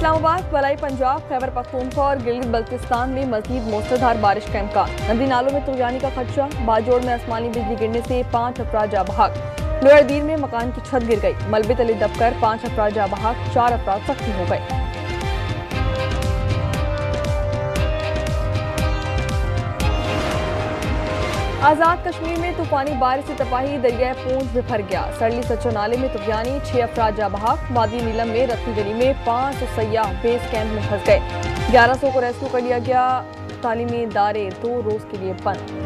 इस्लामाबाद, फलाई पंजाब, खैबर पख्तूनख्वा और गिलगित बल्तिस्तान में मजीद मूसलाधार बारिश का इम्कान। नदी नालों में तुगयानी का खदशा। बाजोड़ में आसमानी बिजली गिरने से 5 अफराद जा बहाक। लोअर दीर में मकान की छत गिर गई। मलबे तले दबकर 5 अफराद जा बहाक, 4 अफराद जख्मी हो गए। आजाद कश्मीर में तूफानी बारिश से तबाही, दरिया पूंछ बिफर गया। सरली सच्चो नाले में तुगयानी, 6 अफराद जा बहाक। वादी नीलम में रत्ती गली में 500 सयाह बेस कैंप में फंस गए। 1100 को रेस्क्यू कर लिया गया। तालीमी इदारे 2 रोज के लिए बंद।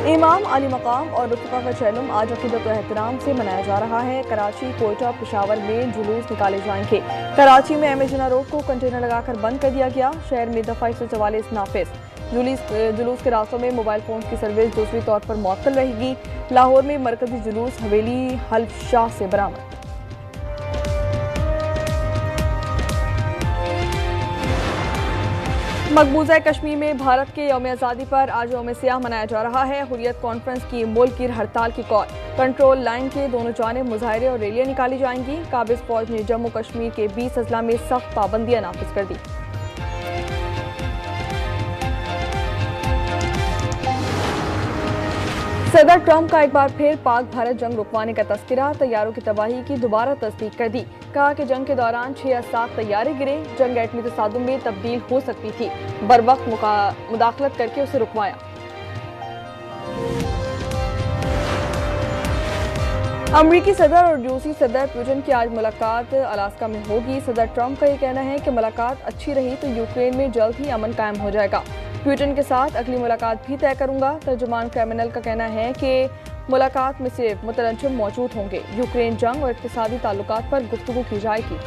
इमाम अली मकाम और रफीका का चैलम आज अकीदत व एहतराम से मनाया जा रहा है। कराची, कोयटा, पेशावर में जुलूस निकाले जाएंगे। कराची में एम ए जिन्ना रोड को कंटेनर लगाकर बंद कर दिया गया। शहर में दफा 144 नाफिज। जुलूस के रास्तों में मोबाइल फोन की सर्विस दूसरी तौर पर मुअत्तल रहेगी। लाहौर में मरकजी जुलूस हवेली हल्फ शाह से बरामद। मकबूजा कश्मीर में भारत के यौम आज़ादी पर आज यौम सियाह मनाया जा रहा है। हुर्रियत कॉन्फ्रेंस की मुल्क की हड़ताल की कॉल। कंट्रोल लाइन के दोनों जानिब मुजाहरे और रैलियां निकाली जाएंगी। काबिज फौज ने जम्मू कश्मीर के 20 अजला में सख्त पाबंदियां नाफिज कर दी। सदर ट्रंप का एक बार फिर पाक भारत जंग रुकवाने का तस्करा। तैयारों की तबाही की दोबारा तस्दीक कर दी। कहा कि जंग के दौरान 6 या 7 तैयारे गिरे। जंग एटमी तसादुम में तब्दील हो सकती थी। बरवक्त मुदाखलत करके उसे रुकवाया। अमरीकी सदर और रूसी सदर पुतिन की आज मुलाकात अलास्का में होगी। सदर ट्रंप का ये कहना है कि मुलाकात अच्छी रही तो यूक्रेन में जल्द ही अमन कायम हो जाएगा। पुतिन के साथ अगली मुलाकात भी तय करूंगा। तर्जुमान क्रेमलिन का कहना है कि मुलाकात में सिर्फ मुतरज्जिम मौजूद होंगे। यूक्रेन जंग और इक्तिसादी ताल्लुकात पर गुफ्तगू की जाएगी।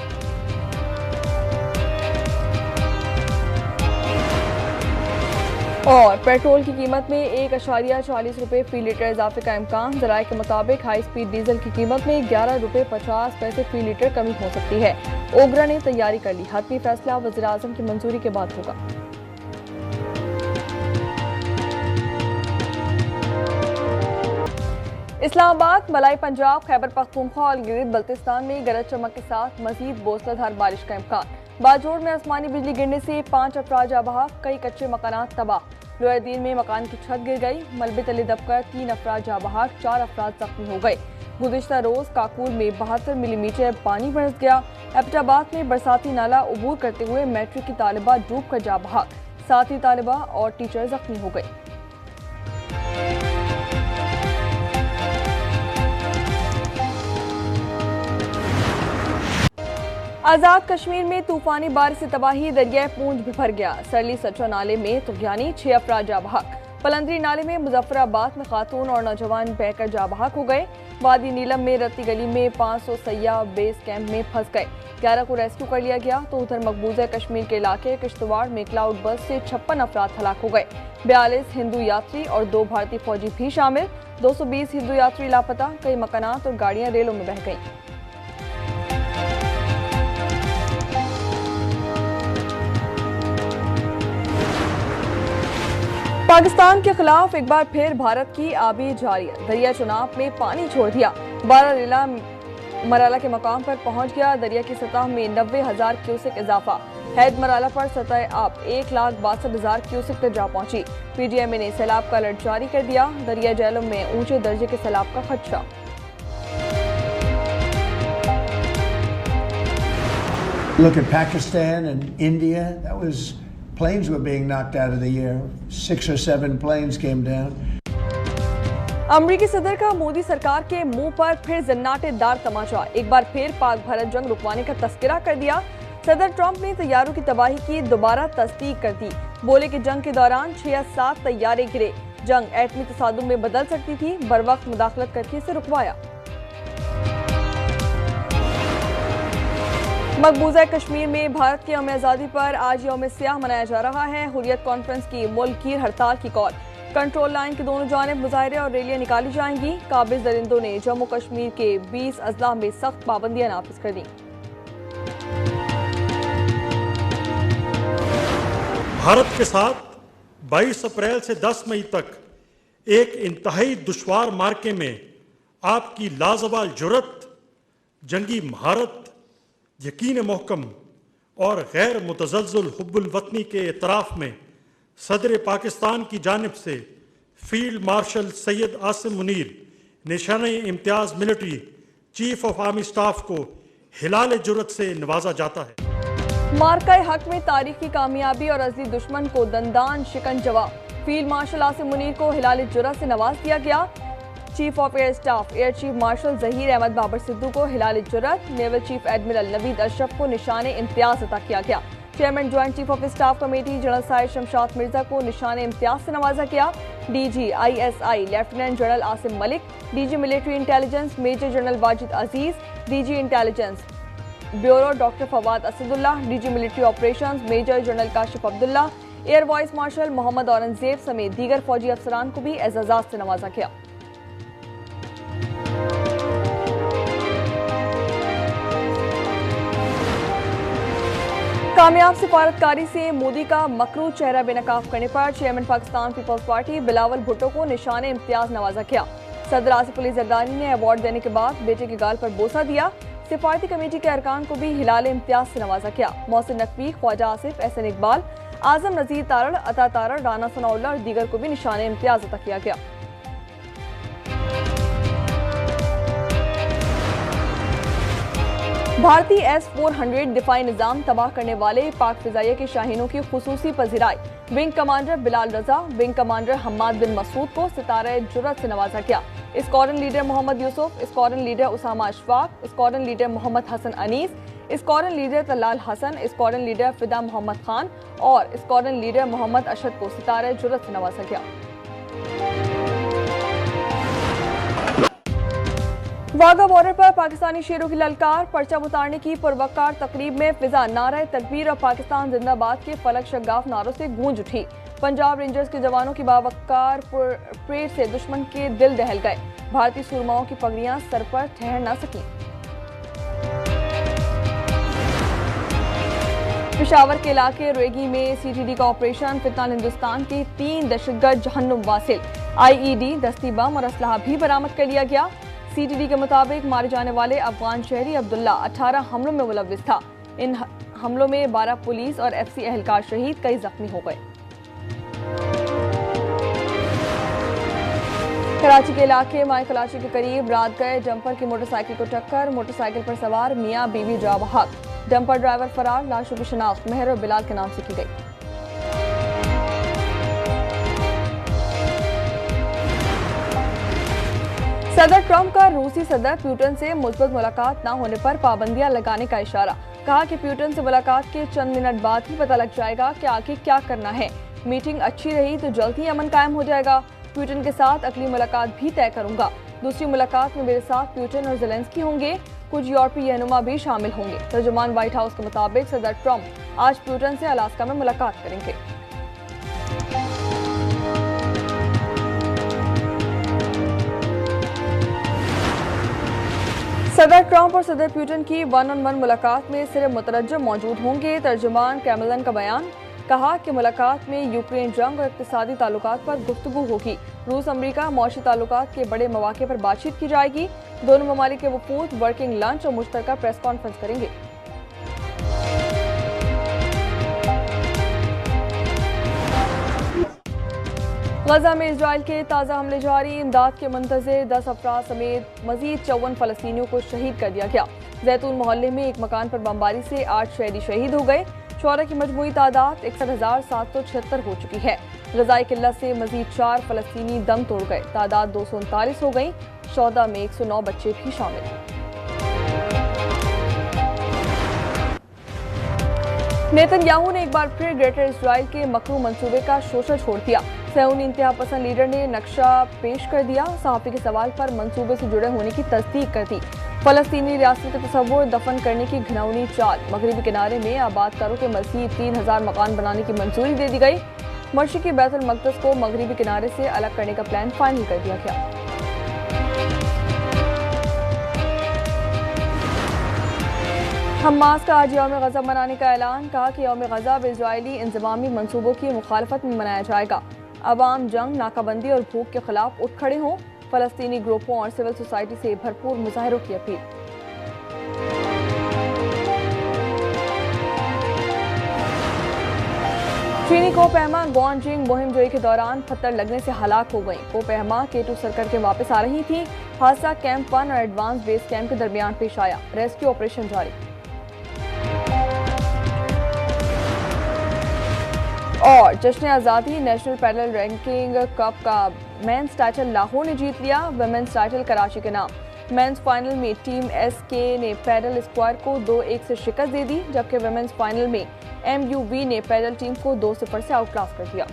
और पेट्रोल की कीमत में 1.40 रुपये फी लीटर इजाफे का इम्कान। जराये के मुताबिक हाई स्पीड डीजल की कीमत में 11.50 रुपये फी लीटर कमी हो सकती है। ओगरा ने तैयारी कर ली। हतमी फैसला वज़ीर आज़म की मंजूरी के बाद होगा। इस्लामाबाद, मलाई पंजाब, खैबर पख्तूनख्वा और गिलगित बल्तिस्तान में गरज चमक के साथ मजीद मूसलाधार बारिश का इम्कान। बाजोड़ में आसमानी बिजली गिरने से 5 अफराद जा बहाक, कई कच्चे मकानात तबाह। लोअर दीर में मकान की छत गिर गई। मलबे तले दबकर 3 अफराद जा बहाक, 4 अफराद जख्मी हो गए। गुज़िश्ता रोज काकूल में 72 मिलीमीटर पानी बरस गया। एबटाबाद में बरसाती नाला अबूर करते हुए मैट्रिक की तालिबा डूब कर जा बहाक। 7 ही तालिबा और टीचर जख्मी हो गए। आजाद कश्मीर में तूफानी बारिश से तबाही, दरिया पूंछ बिफर गया। सरली सच्चो नाले में तुगयानी, 6 अफराद जा बहाक। पलंदरी नाले में मुजफ्फराबाद में खातून और नौजवान बहकर जा बहाक हो गए। वादी नीलम में रत्ती गली में 500 सयाह बेस कैंप में फंस गए। 11 को रेस्क्यू कर लिया गया। तो उधर मकबूजा कश्मीर के इलाके किश्तवाड़ में क्लाउड बस से 56 अफराद हलाक हो गए। 42 हिंदू यात्री और 2 भारतीय फौजी भी शामिल। 220 हिंदू यात्री लापता। कई मकानात और गाड़ियां रेलों में बह गईं। पाकिस्तान के खिलाफ एक बार फिर भारत की आबी जारियत। दरिया चुनाव में पानी छोड़ दिया। 12 रेला मराला के मकाम पर पहुंच गया। दरिया की सतह में 90,000 क्यूसेक इजाफा। हैद मराला पर सतह आब 1,62,000 क्यूसेक तक जा पहुंची। पीडीएमए ने सैलाब का अलर्ट जारी कर दिया। दरिया जेलों में ऊंचे दर्जे के सैलाब का खदशा। Look at Pakistan and India. That was planes were being knocked out of the air. 6 or 7 planes came down. अमरीकी सदर का मोदी सरकार के मुंह पर फिर जन्नाटेदार तमाचा। एक बार फिर पाक भारत जंग रुकवाने का तस्करा कर दिया। सदर ट्रंप ने तैयारों की तबाही की दोबारा तस्दीक कर दी। बोले कि जंग के दौरान 6 या 7 तैयारे गिरे। जंग एटमी तसादुम में बदल सकती थी। बरवक्त मुदाखलत करके इसे रुकवाया। मकबूजा कश्मीर में भारत की यौम आज़ादी पर आज यौम सियाह मनाया जा रहा है। हुर्रियत कॉन्फ्रेंस की मुल्क की हड़ताल की कॉल। कंट्रोल लाइन के दोनों जानिब मुजाहरे और रैलियां निकाली जाएंगी। काबिज दरिंदों ने जम्मू कश्मीर के 20 अजला में सख्त पाबंदियां नाफिज कर दी। भारत के साथ 22 अप्रैल से 10 मई तक एक इंतहाई दुश्वार मार्के में आपकी लाजवाल जुर्रत, जंगी महारत, यकीन महकम और गैर मुतज़ल्ज़ल हुब्बुल वतनी के इतराफ़ में सदर पाकिस्तान की जानिब से field marshal Syed Asim Munir Nishan Imtiaz military chief of army staff को हिलाल जुर्रत से नवाजा जाता है। मार्काए हक में तारीखी कामयाबी और अज़ली दुश्मन को दंदान शिकन जवाब। फील्ड मार्शल आसिम मुनीर को हिलाल जुर्रत से नवाज दिया गया। Chief of air staff air chief marshal Zaheer Ahmed Babar Sidhu को Hilal Jurrat, naval chief admiral Naveed Ashraf को निशान इम्तियाज अता किया गया। Chairman joint chief of staff committee general Sahir Shamshad Mirza को निशान इम्तियाज से नवाजा गया। DG ISI lieutenant general Asim Malik, DG military intelligence major general Wajid Aziz, DG intelligence bureau doctor Fawad Asadullah, DG military operations major general Kashif Abdullah, air vice marshal Mohammad Aurangzeb समेत दीगर फौजी अफसरान को भी एजाजात से नवाजा गया। कामयाब सिफारतकारी से मोदी का मकरू चेहरा बेनकाब करने पर chairman Pakistan peoples party Bilawal Bhutto को निशान इम्तियाज नवाजा गया। सदर आसिफ अली जरदारी ने अवार्ड देने के बाद बेटे के गाल पर बोसा दिया। सिफारती कमेटी के अरकान को भी हिलाल इम्तियाज से नवाजा गया। मोहसिन नकवी, ख्वाजा आसिफ, एहसन इकबाल, आजम नजीर तारड़, अता तारड़, राना सनाउल्लाह और दीगर को भी निशान इम्तियाज अता किया गया। भारतीय S-400 दिफाई निजाम तबाह करने वाले पाक फिजाइया के शाहीनों की खुसूसी पजीराई। Wing commander Bilal Raza, wing commander Hammad bin Masood को सितारे जुर्रत से नवाजा गया। Squadron leader Mohammad Yusuf, squadron leader Usama Ashfaq, squadron leader Mohammad Hasan Anees, squadron leader Talal Hasan, squadron leader Fida Mohammad Khan और स्क्वाड्रन लीडर मोहम्मद अशद को सितारे जुर्रत से नवाजा गया। वाघा बॉर्डर पर पाकिस्तानी शेरों की ललकार, परचम उतारने की पुरवकार तकरीब में फिजा नारा तकबीर और पाकिस्तान जिंदाबाद के फलक शगाफ नारों से गूंज उठी। पंजाब रेंजर्स के जवानों की बावकार परेड से दुश्मन के दिल दहल गए। भारतीय सुरमाओं की पगड़ियां सर पर ठहर न सकी। पेशावर के इलाके रोएगी में CTD का ऑपरेशन, फिलहाल हिंदुस्तान के 3 दहशतगर्द जहन्नुम वासिल, IED, दस्ती बम और असलाह भी बरामद कर लिया गया। CTD के मुताबिक मारे जाने वाले अफगान शहरी अब्दुल्ला 18 हमलों में मुलव्विस था। इन हमलों में 12 पुलिस और FC एहलकार शहीद, कई जख्मी हो गए। कराची के इलाके माए कलाची के करीब रात गए डंपर की मोटरसाइकिल को टक्कर, मोटरसाइकिल पर सवार मियां बीवी जा बहक, डंपर ड्राइवर फरार, लाशों की शिनाख्त मेहर और बिलाल के नाम से की गई। सदर ट्रंप का रूसी सदर प्यूटन से मुस्बत मुलाकात न होने पर पाबंदियां लगाने का इशारा। कहा कि प्यूटन से मुलाकात के चंद मिनट बाद ही पता लग जाएगा कि आगे क्या करना है। मीटिंग अच्छी रही तो जल्द ही अमन कायम हो जाएगा। प्यूटन के साथ अगली मुलाकात भी तय करूंगा। दूसरी मुलाकात में मेरे साथ प्यूटन और ज़ेलेंस्की होंगे, कुछ यूरोपीय रहनुमा भी शामिल होंगे। तर्जुमान व्हाइट हाउस के मुताबिक सदर ट्रंप आज प्यूटन से अलास्का में मुलाकात करेंगे। सदर ट्रंप और सदर प्यूटन की 1-on-1 मुलाकात में सिर्फ मुतरज्जिम मौजूद होंगे। तर्जुमान कैमलन का बयान, कहा कि मुलाकात में यूक्रेन जंग और इक्तिसादी ताल्लुकात पर गुफ्तगू होगी। रूस अमरीका मौशी ताल्लुकात के बड़े मौके पर बातचीत की जाएगी। दोनों ममालिक के वफूद वर्किंग लंच और मुश्तरका प्रेस कॉन्फ्रेंस करेंगे। गजा में इजराइल के ताज़ा हमले जारी, इमदाद के मुंतज़िर 10 अफराद समेत मजीद 54 फलस्तीनियों को शहीद कर दिया गया। जैतून मोहल्ले में एक मकान पर बमबारी से 8 शहरी शहीद हो गए। शोहरा की मजमूई तादाद 61,776 हो चुकी है। ग़ज़ाई किल्लत से मजीद 4 फलस्तीनी दम तोड़ गए। तादाद 239 हो गई। शौदा में 109 बच्चे भी शामिल। नेतन्याहू ने एक बार फिर ग्रेटर इजराइल के मकरू मंसूबे का शोषण छोड़ दिया। सहूनी इंतहा पसंद लीडर ने नक्शा पेश कर दिया। सहाफ़ी के सवाल पर मंसूबे से जुड़े होने की तस्दीक कर दी। फलस्तीनी रियासत का तस्वुर दफन करने की घिनौनी चाल। मगरबी किनारे में आबादकारों के मज़ीद 3000 मकान बनाने की मंजूरी दे दी गई। मशरिकी बैतुल मक़दस को मगरबी किनारे से अलग करने का प्लान फाइनल कर दिया गया। हमास का आज यौम ग़ज़ब मनाने का ऐलान। कहा कि यौम ग़ज़ब इजरायली इंज़मामी मंसूबों की मुखालफत में मनाया जाएगा। अवाम जंग, नाकाबंदी और भूख के खिलाफ उठ खड़े हों। फलस्तीनी ग्रुपों और सिविल सोसाइटी से भरपूर मुजाहिरों की अपील। चीनी कोपहमा गॉन्जिंग मुहिमजोई के दौरान पत्थर लगने से हलाक हो गई। कोपहमा K2 सर्कल के वापस आ रही थी। हादसा कैंप 1 और एडवांस बेस कैंप के दरमियान पेश आया। रेस्क्यू ऑपरेशन जारी। और जश्न आज़ादी नेशनल पैडल रैंकिंग कप का मेंस टाइटल लाहौर ने जीत लिया। वुमेन्स टाइटल कराची के नाम। मेंस फाइनल में टीम SK ने पैडल स्क्वायर को 2-1 से शिकस्त दे दी, जबकि वुमेन्स फाइनल में MUV ने पैडल टीम को 2-0 से आउटक्लास कर दिया।